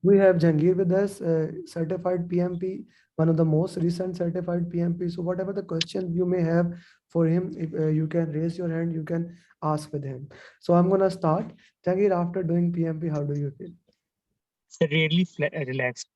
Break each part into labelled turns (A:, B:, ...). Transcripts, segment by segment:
A: We have Jangir with us, certified PMP, one of the most recent certified PMP. So whatever the questions you may have for him, if you can raise your hand, you can ask with him. So I'm gonna start. Jangir, after doing PMP, how do you feel?
B: So really relaxed.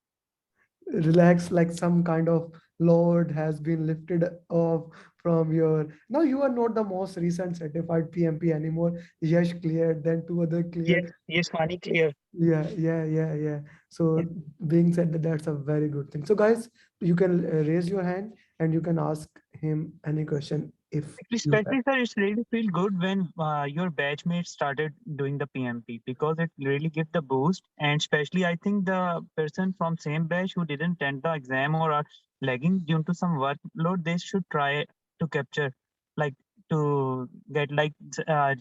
A: Relax, like some kind of load has been lifted off from your. Now you are not the most recent certified PMP anymore. Yash cleared, then two other
B: Yes,
A: cleared.
B: yes, money clear.
A: Yeah. So
B: Yes.
A: being said that, that's a very good thing. So guys, you can raise your hand and you can ask him any question if you have.
B: Especially, sir, it's really feel good when your batchmates started doing the PMP because it really gives the boost. And especially, I think the person from same batch who didn't attend the exam or are lagging due to some workload, they should try to capture, like to get like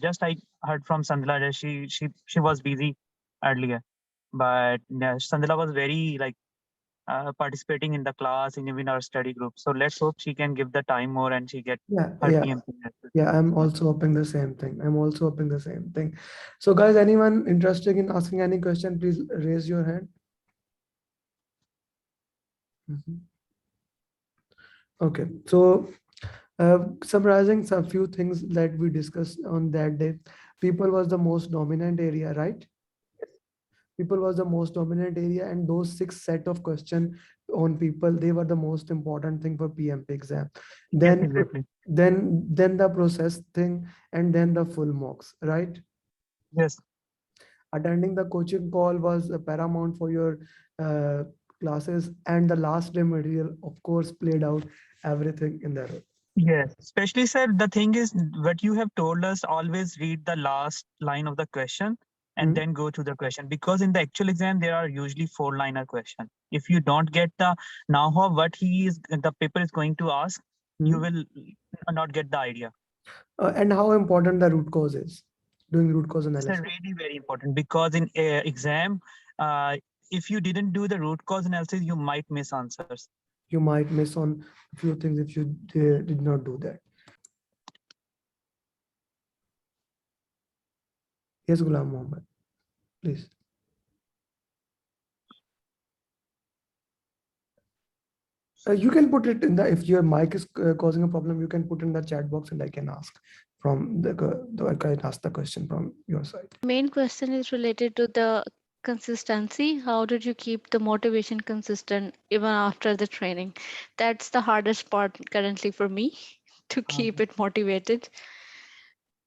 B: just I heard from Sandla that she was busy earlier, but Sandla was very like participating in the class in even our study group. So let's hope she can give the time more and she get
A: Yeah,
B: her
A: yeah,
B: PMP message.
A: yeah. I'm also hoping the same thing. I'm also hoping the same thing. So guys, anyone interested in asking any question, please raise your hand. Mhm. Okay, so summarizing some few things that we discussed on that day, people was the most dominant area, right? People was the most dominant area, and those six set of question on people, they were the most important thing for PMP exam.
B: Yes,
A: Then
B: exactly.
A: then the process thing, and then the full mocks, right?
B: Yes,
A: Attending the coaching call was paramount for your uh, classes, and the last day material of course played out everything in there.
B: yes. Especially, sir, the thing is, what you have told us, always read the last line of the question and
A: Mhm.
B: then go to the question. Because in the actual exam, there are usually four-liner question. If you don't get the now what the paper is going to ask, you
A: Mhm.
B: will not get the idea.
A: And how important the root cause is, doing root cause
B: It's a
A: analysis.
B: really very important because in exam, uh, if you didn't do the root cause analysis, you might miss answers.
A: You might miss on a few things if you did not do that. Yes, Ghulam Mohammed, please. You can put it in the, if your mic is causing a problem, you can put in the chat box and I can ask from I can ask the question from your side.
C: Main question is related to the consistency. How did you keep the motivation consistent even after the training? That's the hardest part currently for me to keep it motivated.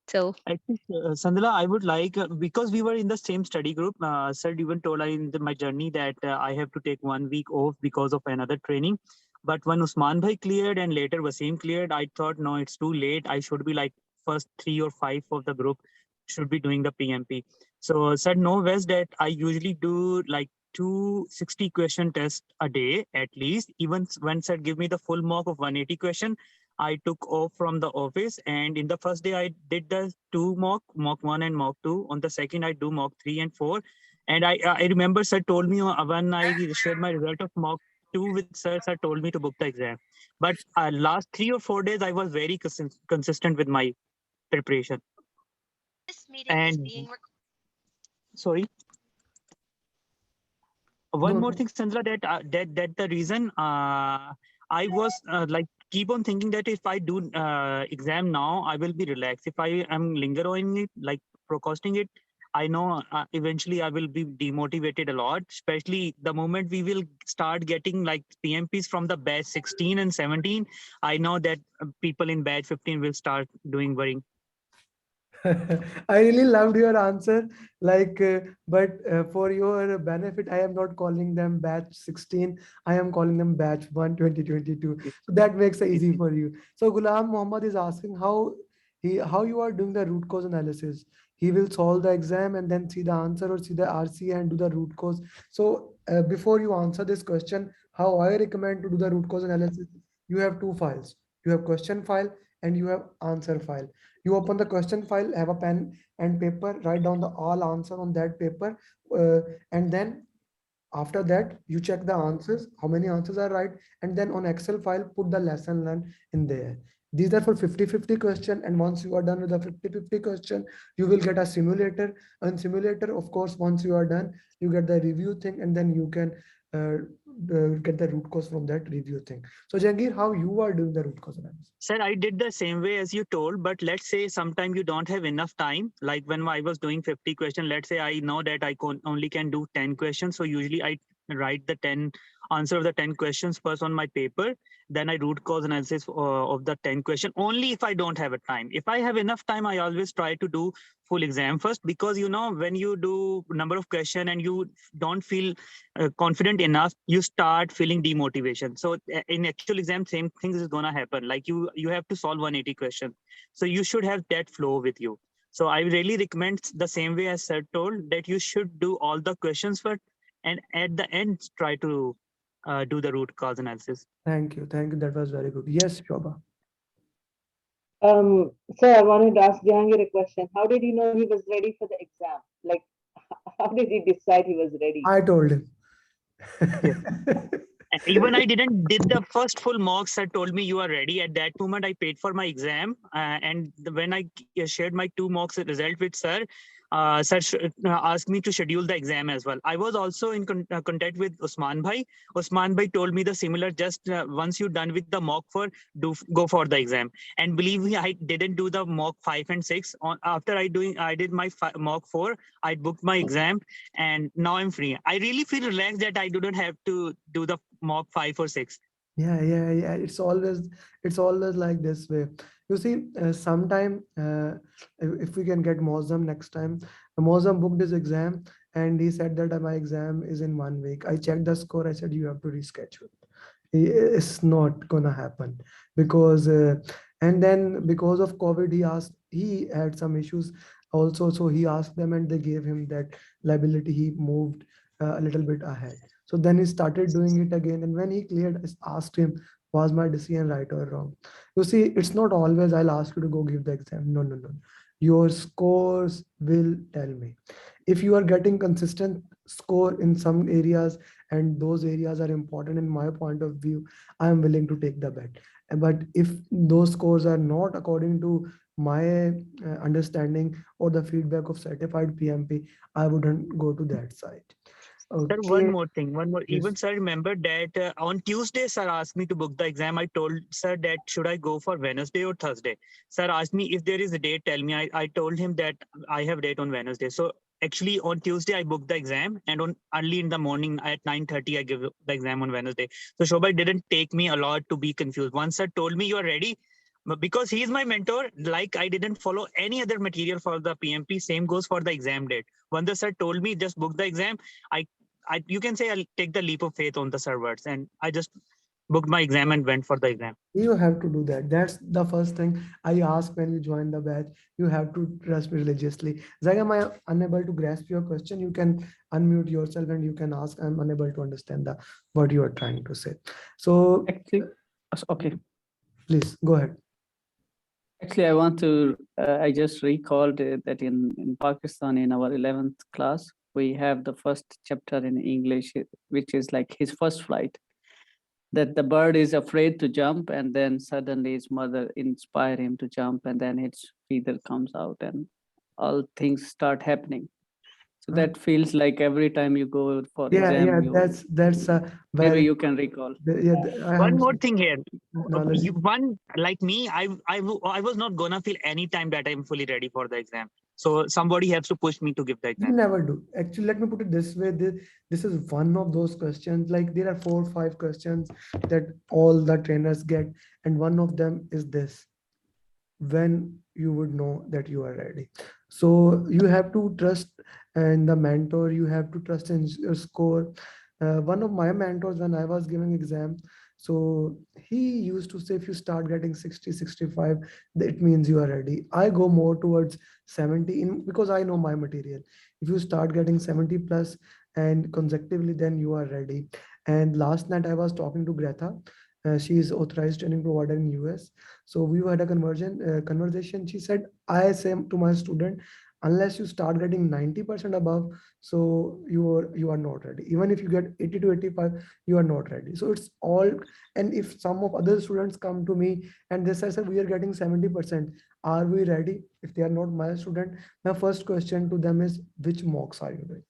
C: So,
B: I think, Sandila, I would like, because we were in the same study group, sir even told I in my journey that I have to take 1 week off because of another training. But when Usman Bhai cleared and later Wasim cleared, I thought, no, it's too late. I should be like first three or five of the group should be doing the PMP. So sir knows that I usually do like 260 question tests a day at least. Even when sir give me the full mock of 180 question, I took off from the office, and in the first day I did the two mock one and mock two. On the second, I do mock three and four. And I remember sir told me when I shared my result of mock two with sir, sir told me to book the exam. But last 3 or 4 days, I was very consistent with my preparation. And sorry, one
A: No,
B: more
A: no.
B: thing, Sandra, that the reason I was like keep on thinking that if I do exam now, I will be relaxed. If I am linger on it, like procrastinating it, I know eventually I will be demotivated a lot. Especially the moment we will start getting like PMPs from the batch 16 and 17, I know that people in batch 15 will start doing worrying.
A: I really loved your answer. But for your benefit, I am not calling them batch 16. I am calling them batch 1 2022. So that makes it easy for you. So Ghulam Muhammad is asking how you are doing the root cause analysis. He will solve the exam and then see the answer or see the RC and do the root cause. So before you answer this question, how I recommend to do the root cause analysis, you have two files. You have question file and you have answer file. You open the question file, have a pen and paper, write down the all answer on that paper, uh, and then after that you check the answers, how many answers are right, and then on Excel file put the lesson learned in there. These are for 50-50 question. And once you are done with the 50-50 question, you will get a simulator. And simulator, of course, once you are done, you get the review thing, and then you can get the root cause from that review thing. So Jangir, how you are doing the root cause analysis?
B: Sir, I did the same way as you told, but let's say sometime you don't have enough time. Like when I was doing 50 questions, let's say I know that I only can do 10 questions. So usually I write the 10 answer of the 10 questions first on my paper. Then I root cause analysis of the 10 question only if I don't have a time. If I have enough time, I always try to do full exam first, because when you do number of question and you don't feel confident enough, you start feeling demotivation. So in actual exam, same thing is gonna happen. Like you have to solve 180 questions, so you should have that flow with you. So I really recommend the same way as sir told, that you should do all the questions first, and at the end try to do the root cause analysis.
A: Thank you. Thank you. That was very good. Yes, Shobha.
D: Sir, I wanted to ask Jahangir a question. How did he know he was ready for the exam? Like, how did he decide he was ready?
A: I told him.
B: Yes. And even I didn't did the first full mock. Sir told me you are ready. At that moment, I paid for my exam, and when I shared my 2 mocks result with sir, sir asked me to schedule the exam as well. I was also in contact with Usman Bhai. Usman Bhai told me the similar. Just once you're done with the mock 4, go for the exam. And believe me, I didn't do the mock 5 and 6. After I did my mock 4, I booked my exam, and now I'm free. I really feel relaxed that I didn't have to do the mock 5 or 6.
A: Yeah. It's always like this way. You see, sometime if we can get Mozam next time, Mozam booked his exam and he said that my exam is in 1 week. I checked the score. I said you have to reschedule. It's not gonna happen because and then because of COVID, he had some issues also. So he asked them and they gave him that liability. He moved a little bit ahead. So then he started doing it again. And when he cleared, I asked him, was my decision right or wrong? You see, it's not always I'll ask you to go give the exam. No. Your scores will tell me. If you are getting consistent score in some areas and those areas are important in my point of view, I am willing to take the bet. But if those scores are not according to my understanding or the feedback of certified PMP, I wouldn't go to that side.
B: Sir,
A: Okay.
B: one more.
A: Yes.
B: Even sir, remember that on Tuesday, sir asked me to book the exam. I told sir that should I go for Wednesday or Thursday. Sir asked me if there is a date, tell me. I told him that I have date on Wednesday. So actually on Tuesday I booked the exam, and on early in the morning at 9:30 I give the exam on Wednesday. So Shobha didn't take me a lot to be confused. Once sir told me you are ready, but because he is my mentor, like I didn't follow any other material for the PMP. Same goes for the exam date. When the sir told me just book the exam, you can say I'll take the leap of faith on the servers, and I just booked my exam and went for the exam.
A: You have to do that. That's the first thing I ask when you join the batch. You have to trust me religiously. Zaga, am I unable to grasp your question? You can unmute yourself and you can ask. I'm unable to understand what you are trying to say. So
E: Actually, okay.
A: Please go ahead.
E: Actually, I want to, I just recalled that in Pakistan, in our 11th class, we have the first chapter in English, which is like his first flight, that the bird is afraid to jump, and then suddenly his mother inspire him to jump, and then its feather comes out and all things start happening. So that feels like every time you go for exam,
A: that's
E: maybe
A: very
E: you can recall.
B: One more thing here.
A: Knowledge.
B: One like me, I was not gonna feel any time that I'm fully ready for the exam. So somebody has to push me to give the
A: You
B: exam.
A: never do. Actually, let me put it this way. This is one of those questions. Like there are 4 or 5 questions that all the trainers get, and one of them is this: when you would know that you are ready. So you have to trust in the mentor. You have to trust in your score. One of my mentors, when I was giving exam, so he used to say, if you start getting 60, 65, it means you are ready. I go more towards 70 because I know my material. If you start getting 70 plus and consecutively, then you are ready. And last night I was talking to Greta. She is authorized training provider in US. So we had a conversation. She said, I say to my student, unless you start getting 90% above, so you are not ready. Even if you get 80 to 85, you are not ready. So it's all, and if some of other students come to me and they say, "Sir, we are getting 70%, are we ready?" If they are not my student, my first question to them is, which mocks are you doing?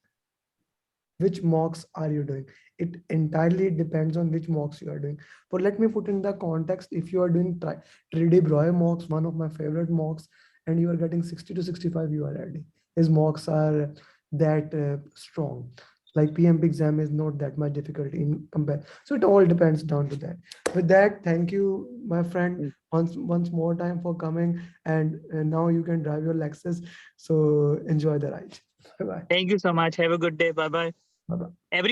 A: Which mocks are you doing? It entirely depends on which mocks you are doing. But let me put in the context. If you are doing 3D Breuer mocks, one of my favorite mocks, and you are getting 60 to 65, you are ready. His mocks are that strong. Like PMP exam is not that much difficult in compare. So it all depends down to that. With that, thank you, my friend, once more time for coming. And now you can drive your Lexus. So enjoy the ride. Bye-bye.
B: Thank you so much. Have a good day. Bye bye.
A: Bye-bye.
B: Every